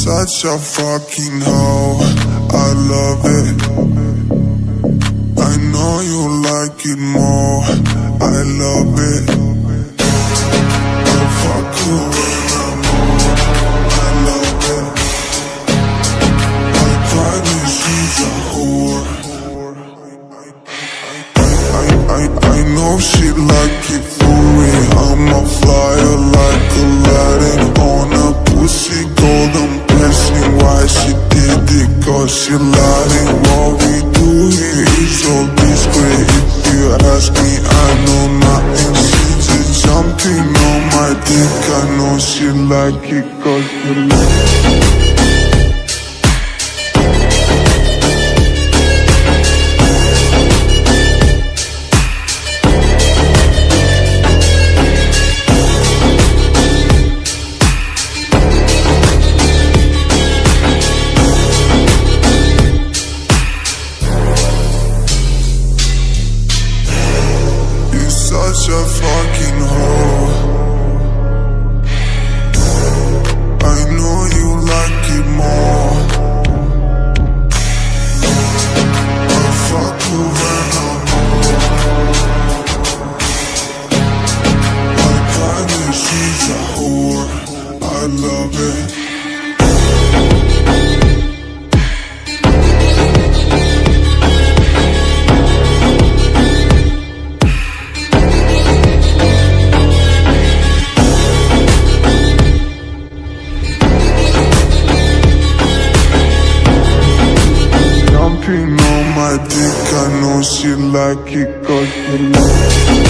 such a fucking hoe, I love it. I know you like it more, I love it. I fuck you when I'm on, I love it. I probably she's a whore. I know she like it for me. I'm a flyer like Aladdin on a pussy golden blessing. Why she did it? Cause she lying. What we do here is so discreet. If you ask me, I know nothing. She just jumping on my dick. I know she like it cause she like it. Such a fucking hoe. I know you like it more. I fuck you when I'm on. I probably she's a whore, I love it. On my dick, I know she like it cause she like it.